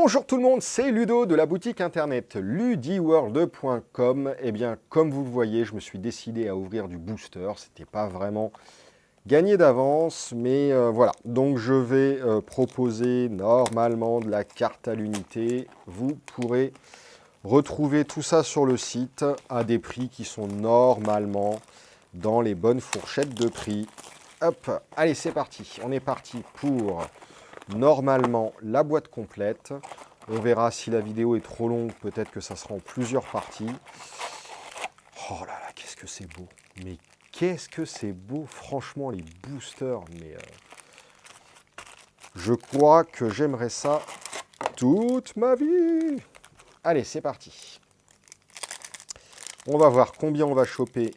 Bonjour tout le monde, c'est Ludo de la boutique internet ludiworld.com. Eh bien, comme vous le voyez, je me suis décidé à ouvrir du booster. C'était pas vraiment gagné d'avance, mais voilà. Donc, je vais proposer normalement de la carte à l'unité. Vous pourrez retrouver tout ça sur le site à des prix qui sont normalement dans les bonnes fourchettes de prix. Hop, allez, c'est parti. On est parti pour normalement la boîte complète. On verra si la vidéo est trop longue, peut-être que ça sera en plusieurs parties. Oh là là, qu'est-ce que c'est beau. Mais qu'est-ce que c'est beau, franchement, les boosters. Mais je crois que j'aimerais ça toute ma vie. Allez, c'est parti. On va voir combien on va choper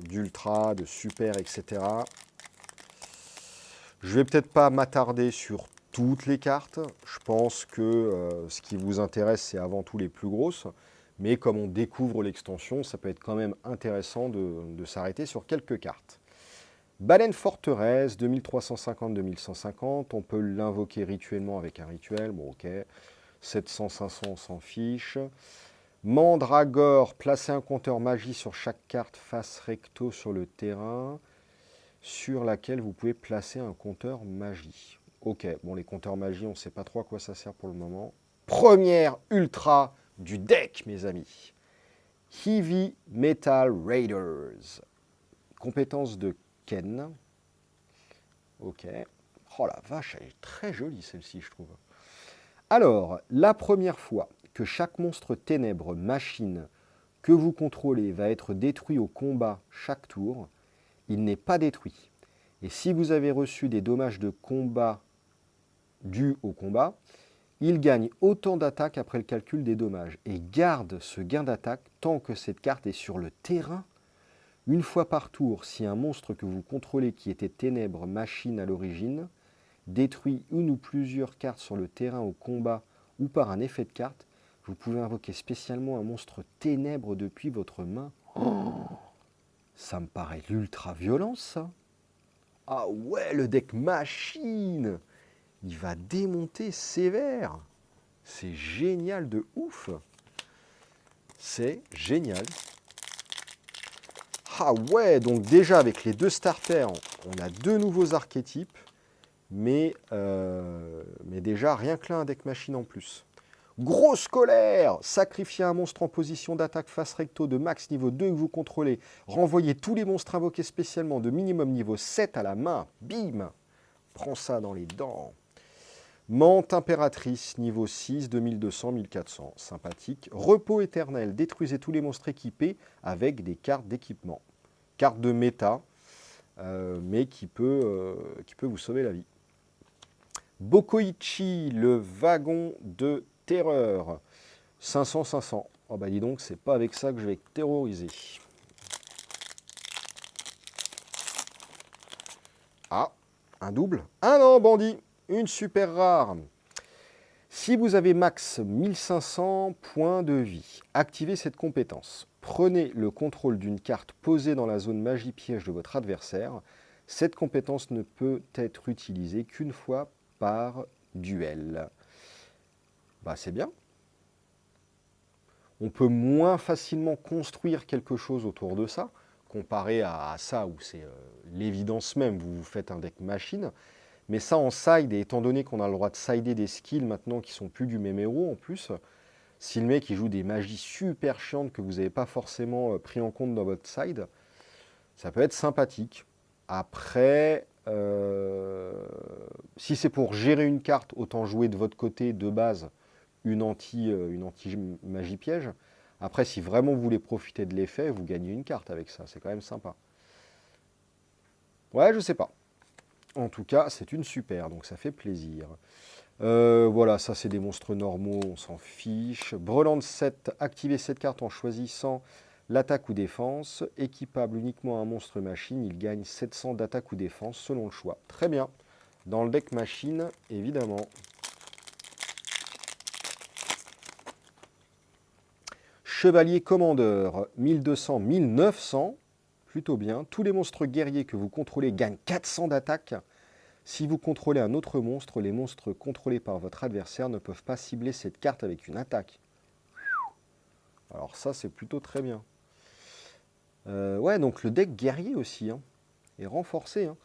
d'ultra, de super, etc. Je vais peut-être pas m'attarder sur toutes les cartes. Je pense que ce qui vous intéresse, c'est avant tout les plus grosses. Mais comme on découvre l'extension, ça peut être quand même intéressant de s'arrêter sur quelques cartes. Baleine forteresse, 2350-2150. On peut l'invoquer rituellement avec un rituel. Bon, ok. 700-500, on s'en fiche. Mandragore, placez un compteur magie sur chaque carte face recto sur le terrain, sur laquelle vous pouvez placer un compteur magie. Ok, bon, les compteurs magie, on ne sait pas trop à quoi ça sert pour le moment. Première ultra du deck, mes amis. Heavy Metal Raiders. Compétence de Ken. Ok. Oh la vache, elle est très jolie celle-ci, je trouve. Alors, la première fois que chaque monstre ténèbres machine que vous contrôlez va être détruit au combat chaque tour, il n'est pas détruit. Et si vous avez reçu des dommages de combat dus au combat, il gagne autant d'attaques après le calcul des dommages et garde ce gain d'attaque tant que cette carte est sur le terrain. Une fois par tour, si un monstre que vous contrôlez qui était ténèbres machine à l'origine détruit une ou plusieurs cartes sur le terrain au combat ou par un effet de carte, vous pouvez invoquer spécialement un monstre ténèbres depuis votre main. Oh, ça me paraît l'ultra violence, ça. Ah ouais, le deck machine, il va démonter sévère. C'est génial de ouf. C'est génial. Ah ouais, donc déjà avec les deux starters, on a deux nouveaux archétypes. Mais déjà, rien que là, un deck machine en plus. Grosse colère! Sacrifiez un monstre en position d'attaque face recto de max niveau 2 que vous contrôlez. Renvoyez tous les monstres invoqués spécialement de minimum niveau 7 à la main. Bim! Prends ça dans les dents. Mante impératrice, niveau 6, 2200, 1400. Sympathique. Repos éternel. Détruisez tous les monstres équipés avec des cartes d'équipement. Carte de méta, mais qui peut vous sauver la vie. Bokoichi, le wagon de terreur. 500-500. Oh bah dis donc, c'est pas avec ça que je vais terroriser. Ah, un double. Ah non, bandit. Une super rare. Si vous avez max 1500 points de vie, activez cette compétence. Prenez le contrôle d'une carte posée dans la zone magie piège de votre adversaire. Cette compétence ne peut être utilisée qu'une fois par duel. Bah c'est bien. On peut moins facilement construire quelque chose autour de ça, comparé à ça où c'est l'évidence même, vous faites un deck machine. Mais ça en side, et étant donné qu'on a le droit de sider des skills maintenant qui sont plus du même héros en plus, si le mec il joue des magies super chiantes que vous n'avez pas forcément pris en compte dans votre side, ça peut être sympathique. Après, si c'est pour gérer une carte, autant jouer de votre côté de base une anti-magie piège. Après, si vraiment vous voulez profiter de l'effet, vous gagnez une carte avec ça. C'est quand même sympa. Ouais, je sais pas. En tout cas, c'est une super, donc ça fait plaisir. Voilà, ça c'est des monstres normaux, on s'en fiche. Breland 7, activez cette carte en choisissant l'attaque ou défense. Équipable uniquement à un monstre machine, il gagne 700 d'attaque ou défense selon le choix. Très bien. Dans le deck machine, évidemment. Chevalier commandeur, 1200, 1900. Plutôt bien. Tous les monstres guerriers que vous contrôlez gagnent 400 d'attaque. Si vous contrôlez un autre monstre, les monstres contrôlés par votre adversaire ne peuvent pas cibler cette carte avec une attaque. Alors ça, c'est plutôt très bien. Ouais, donc le deck guerrier aussi, hein, est renforcé. Hein.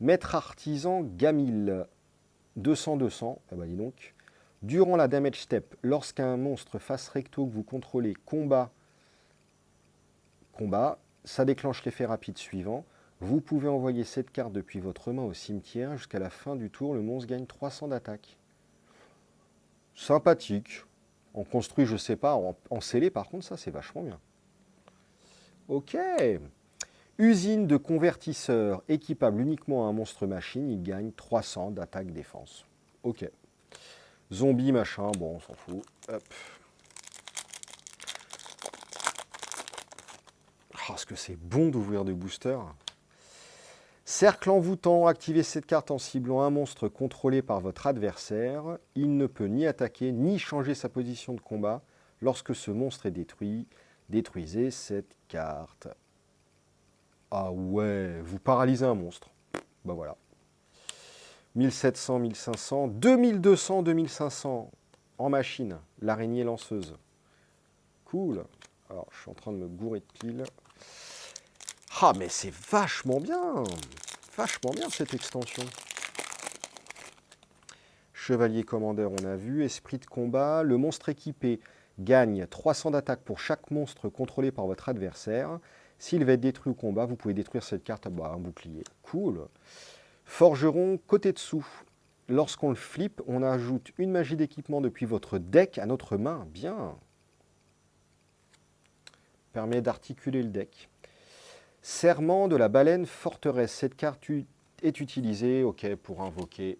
Maître artisan Gamil, 200-200, eh ben dis donc. Durant la damage step, lorsqu'un monstre face recto que vous contrôlez combat, ça déclenche l'effet rapide suivant. Vous pouvez envoyer cette carte depuis votre main au cimetière. Jusqu'à la fin du tour, le monstre gagne 300 d'attaque. Sympathique. En construit, je sais pas. En scellé, par contre, ça, c'est vachement bien. Ok. Usine de convertisseur équipable uniquement à un monstre machine. Il gagne 300 d'attaque défense. Ok. Zombie, machin, bon, on s'en fout. Hop. Oh, est-ce que c'est bon d'ouvrir des boosters? Cercle envoûtant, activez cette carte en ciblant un monstre contrôlé par votre adversaire. Il ne peut ni attaquer ni changer sa position de combat. Lorsque ce monstre est détruit, détruisez cette carte. Ah ouais, vous paralysez un monstre. Bah voilà. 1700, 1500, 2200, 2500 en machine. L'araignée lanceuse. Cool. Alors, je suis en train de me gourer de piles. Ah, mais c'est vachement bien. Vachement bien cette extension. Chevalier commandeur, on a vu. Esprit de combat. Le monstre équipé gagne 300 d'attaque pour chaque monstre contrôlé par votre adversaire. S'il va être détruit au combat, vous pouvez détruire cette carte. Bah, un bouclier. Cool. Forgeron, côté dessous. Lorsqu'on le flippe, on ajoute une magie d'équipement depuis votre deck à notre main. Bien. Permet d'articuler le deck. Serment de la baleine forteresse. Cette carte est utilisée, ok, pour invoquer,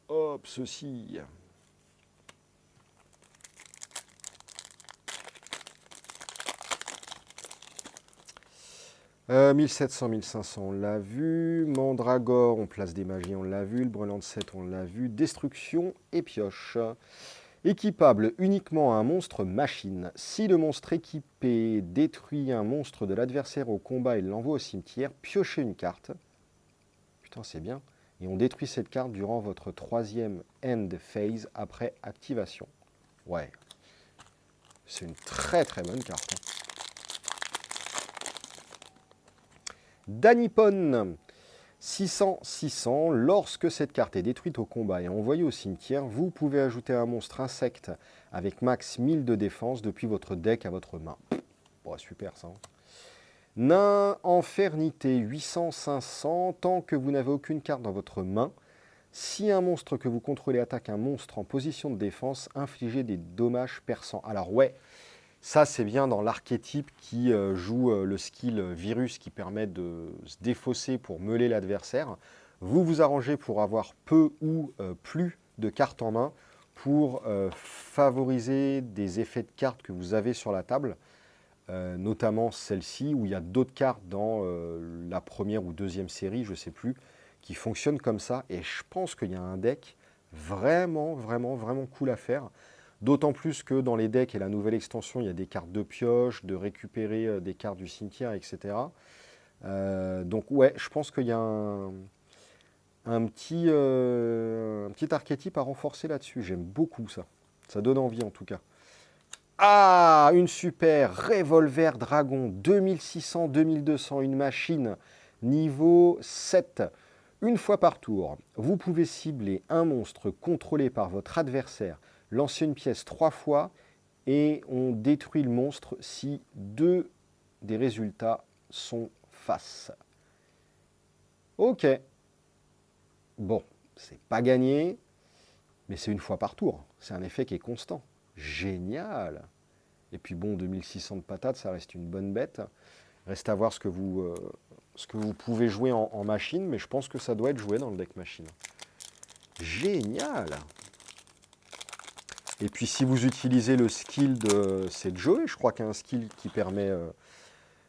hop, ceci. 1700, 1500, on l'a vu. Mandragore, on place des magies, on l'a vu. Le brelan de 7, on l'a vu. Destruction et pioche. Équipable uniquement à un monstre machine. Si le monstre équipé détruit un monstre de l'adversaire au combat et l'envoie au cimetière, piochez une carte. Putain, c'est bien. Et on détruit cette carte durant votre 3e end phase après activation. Ouais. C'est une très très bonne carte. Danipon, 600-600. Lorsque cette carte est détruite au combat et envoyée au cimetière, vous pouvez ajouter un monstre insecte avec max 1000 de défense depuis votre deck à votre main. Bon, super ça. Nain Infernité, 800-500. Tant que vous n'avez aucune carte dans votre main, si un monstre que vous contrôlez attaque un monstre en position de défense, infligez des dommages perçants. Alors ouais, ça c'est bien dans l'archétype qui joue le skill virus qui permet de se défausser pour meuler l'adversaire. Vous vous arrangez pour avoir peu ou plus de cartes en main pour favoriser des effets de cartes que vous avez sur la table. Notamment celle-ci, où il y a d'autres cartes dans la première ou deuxième série, je ne sais plus, qui fonctionnent comme ça. Et je pense qu'il y a un deck vraiment, vraiment, vraiment cool à faire. D'autant plus que dans les decks et la nouvelle extension, il y a des cartes de pioche, de récupérer des cartes du cimetière, etc. Donc ouais, je pense qu'il y a un petit archétype à renforcer là-dessus. J'aime beaucoup ça. Ça donne envie en tout cas. Ah, une super revolver dragon, 2600, 2200, une machine niveau 7. Une fois par tour, vous pouvez cibler un monstre contrôlé par votre adversaire, lancer une pièce 3 fois et on détruit le monstre si 2 des résultats sont face. Ok. Bon, c'est pas gagné, mais c'est une fois par tour. C'est un effet qui est constant. Génial. Et puis bon, 2600 de patates, ça reste une bonne bête. Reste à voir ce que vous pouvez jouer en machine, mais je pense que ça doit être joué dans le deck machine. Génial. Et puis si vous utilisez le skill de... C'est Joey, je crois qu'il y a un skill qui permet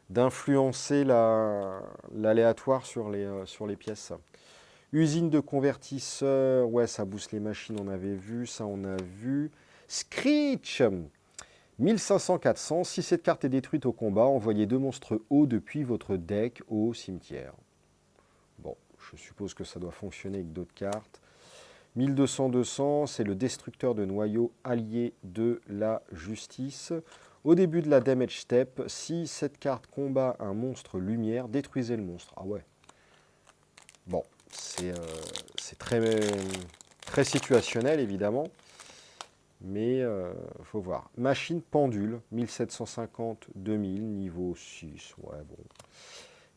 d'influencer l'aléatoire sur les pièces. Usine de convertisseur, ouais, ça booste les machines, on avait vu, ça on a vu. Screech, 1500-400, si cette carte est détruite au combat, envoyez 2 monstres hauts depuis votre deck au cimetière. Bon, je je suppose que ça doit fonctionner avec d'autres cartes. 1200-200, c'est le destructeur de noyaux allié de la justice. Au début de la damage step, si cette carte combat un monstre lumière, détruisez le monstre. Ah ouais. Bon, c'est très situationnel, évidemment. Mais faut voir. Machine pendule, 1750-2000, niveau 6. Ouais, bon.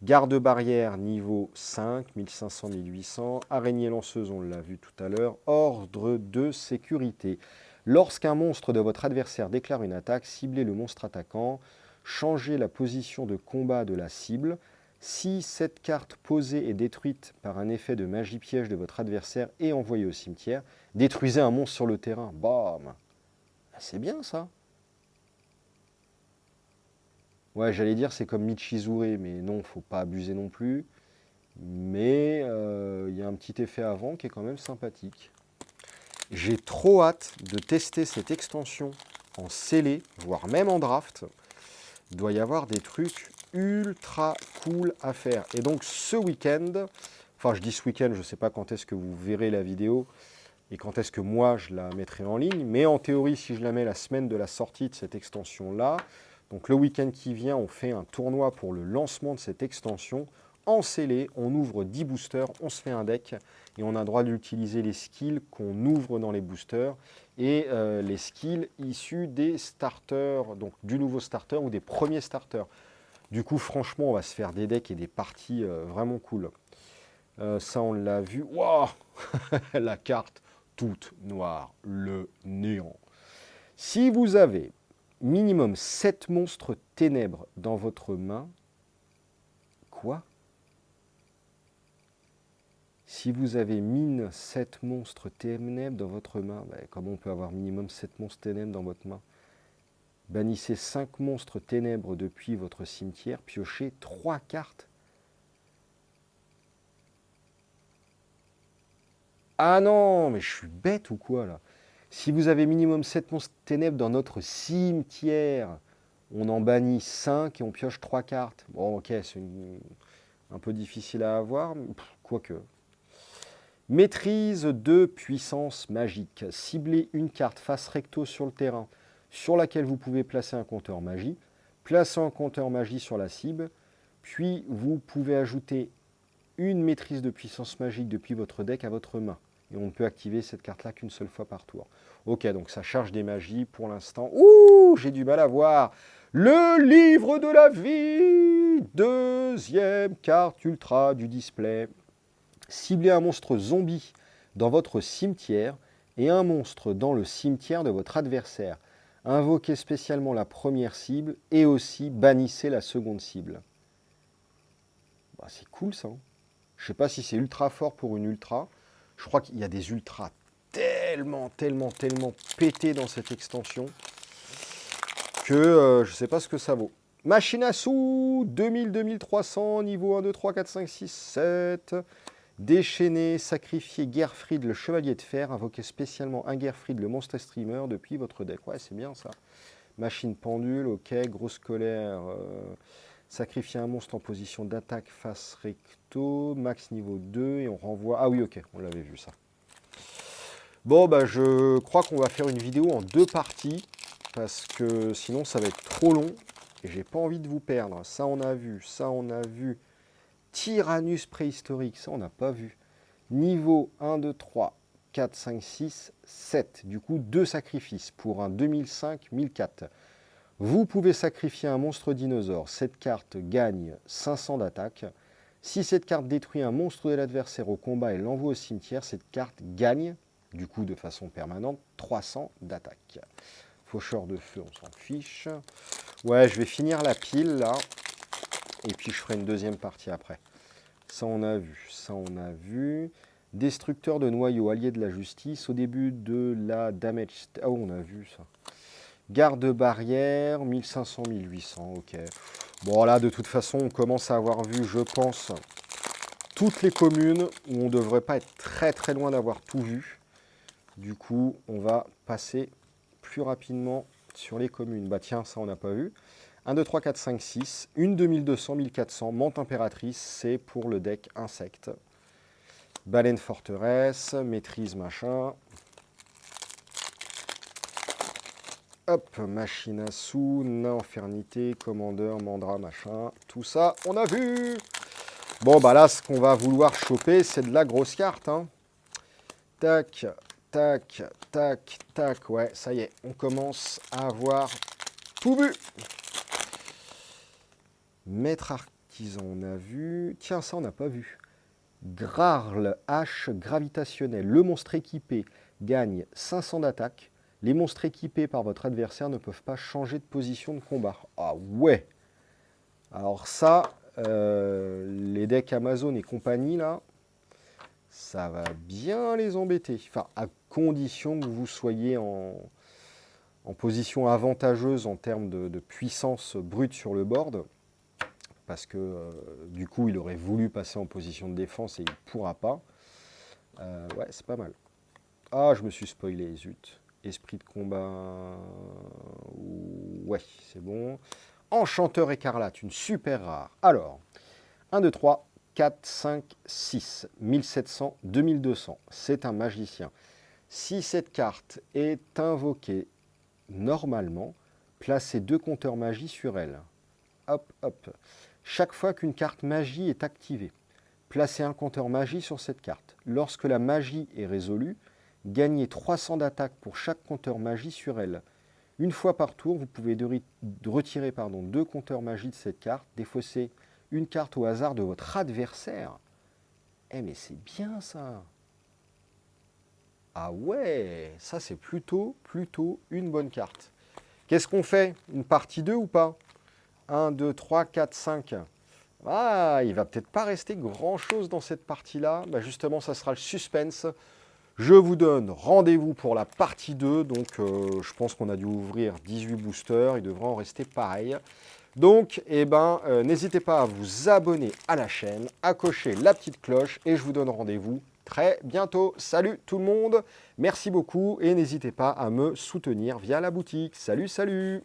Garde-barrière, niveau 5, 1500-1800. Araignée lanceuse, on l'a vu tout à l'heure. Ordre de sécurité. Lorsqu'un monstre de votre adversaire déclare une attaque, ciblez le monstre attaquant. Changez la position de combat de la cible. Si cette carte posée est détruite par un effet de magie piège de votre adversaire et envoyée au cimetière, détruisez un monstre sur le terrain. Bam! C'est bien ça. Ouais, j'allais dire c'est comme Michizure, mais non, faut pas abuser non plus. Mais il y a un petit effet avant qui est quand même sympathique. J'ai trop hâte de tester cette extension en scellé, voire même en draft. Il doit y avoir des trucs ultra cool à faire. Et donc ce week-end, enfin je dis ce week-end, je ne sais pas quand est-ce que vous verrez la vidéo et quand est-ce que moi je la mettrai en ligne, mais en théorie si je la mets la semaine de la sortie de cette extension-là, donc le week-end qui vient, on fait un tournoi pour le lancement de cette extension. En scellé, on ouvre 10 boosters, on se fait un deck et on a le droit d'utiliser les skills qu'on ouvre dans les boosters et les skills issus des starters, donc du nouveau starter ou des premiers starters. Du coup, franchement, on va se faire des decks et des parties vraiment cool. Ça, on l'a vu. Waouh. La carte toute noire, le néant. Si vous avez minimum 7 monstres ténèbres dans votre main, quoi? Si vous avez mine 7 monstres ténèbres dans votre main, comment on peut avoir minimum 7 monstres ténèbres dans votre main? Bannissez 5 monstres ténèbres depuis votre cimetière, piochez 3 cartes. Ah non, mais je suis bête ou quoi là? Si vous avez minimum 7 monstres ténèbres dans notre cimetière, on en bannit 5 et on pioche 3 cartes. Bon ok, c'est un peu difficile à avoir, quoique. Maîtrise de puissance magique. Ciblez une carte face recto sur le terrain sur laquelle vous pouvez placer un compteur magie. Placez un compteur magie sur la cible, puis vous pouvez ajouter une maîtrise de puissance magique depuis votre deck à votre main. Et on ne peut activer cette carte-là qu'une seule fois par tour. Ok, donc ça charge des magies pour l'instant. Ouh, j'ai du mal à voir. Le livre de la vie. Deuxième carte ultra du display. Ciblez un monstre zombie dans votre cimetière et un monstre dans le cimetière de votre adversaire. Invoquez spécialement la première cible et aussi bannissez la seconde cible. Bah, c'est cool ça. Je ne sais pas si c'est ultra fort pour une ultra. Je crois qu'il y a des ultras tellement pétés dans cette extension que je ne sais pas ce que ça vaut. Machine à sous, 2000-2300, niveau 1, 2, 3, 4, 5, 6, 7. Déchaîner, sacrifier Gerfried, le chevalier de fer. Invoquer spécialement un Gerfried, le monstre streamer, depuis votre deck. Ouais, c'est bien ça. Machine pendule, ok. Grosse colère. Sacrifier un monstre en position d'attaque face recto. Max niveau 2. Et on renvoie... Ah oui, ok, on l'avait vu ça. Bon, bah je crois qu'on va faire une vidéo en 2 parties. Parce que sinon, ça va être trop long. Et j'ai pas envie de vous perdre. Ça, on a vu. Ça, on a vu. Tyrannus préhistorique, ça on n'a pas vu. Niveau 1, 2, 3, 4, 5, 6, 7. Du coup, 2 sacrifices pour un 2005-1004. Vous pouvez sacrifier un monstre dinosaure. Cette carte gagne 500 d'attaque. Si cette carte détruit un monstre de l'adversaire au combat et l'envoie au cimetière, cette carte gagne, du coup de façon permanente, 300 d'attaque. Faucheur de feu, on s'en fiche. Ouais, je vais finir la pile là. Et puis je ferai une deuxième partie après. Ça on a vu, ça on a vu. Destructeur de noyaux, allié de la justice. Au début de la damage... Ah on a vu ça. Garde-barrière, 1500-1800, ok. Bon là de toute façon on commence à avoir vu, je pense, toutes les communes où on ne devrait pas être très loin d'avoir tout vu. Du coup on va passer plus rapidement sur les communes. Bah tiens, ça on n'a pas vu. 1, 2, 3, 4, 5, 6, une 2200, 1400, menthe impératrice, c'est pour le deck insecte. Baleine forteresse, maîtrise machin. Hop, machine à sous, nain infernité, commandeur, mandra machin. Tout ça, on a vu. Bon, bah là, ce qu'on va vouloir choper, c'est de la grosse carte. Hein. Tac, tac, tac, tac. Ouais, ça y est, on commence à avoir tout vu. Maître artisan, on a vu. Tiens, ça, on n'a pas vu. Grarle, hache gravitationnelle. Le monstre équipé gagne 500 d'attaque. Les monstres équipés par votre adversaire ne peuvent pas changer de position de combat. Ah ouais. Alors ça, les decks Amazon et compagnie, là, ça va bien les embêter. Enfin, à condition que vous soyez en position avantageuse en termes de puissance brute sur le board. Parce que du coup, il aurait voulu passer en position de défense et il ne pourra pas. Ouais, c'est pas mal. Ah, je me suis spoilé, zut. Esprit de combat... Ouais, c'est bon. Enchanteur écarlate, une super rare. Alors, 1, 2, 3, 4, 5, 6. 1700, 2200. C'est un magicien. Si cette carte est invoquée normalement, placez 2 compteurs magie sur elle. Hop, hop. Chaque fois qu'une carte magie est activée, placez un compteur magie sur cette carte. Lorsque la magie est résolue, gagnez 300 d'attaque pour chaque compteur magie sur elle. Une fois par tour, vous pouvez retirer 2 compteurs magie de cette carte, défausser une carte au hasard de votre adversaire. Eh mais c'est bien ça. Ah ouais, ça c'est plutôt une bonne carte. Qu'est-ce qu'on fait? Une partie 2 ou pas? 1, 2, 3, 4, 5. Ah, il va peut-être pas rester grand-chose dans cette partie-là. Bah justement, ça sera le suspense. Je vous donne rendez-vous pour la partie 2. Donc, je pense qu'on a dû ouvrir 18 boosters. Il devrait en rester pareil. Donc, n'hésitez pas à vous abonner à la chaîne, à cocher la petite cloche et je vous donne rendez-vous très bientôt. Salut tout le monde, merci beaucoup et n'hésitez pas à me soutenir via la boutique. Salut, salut!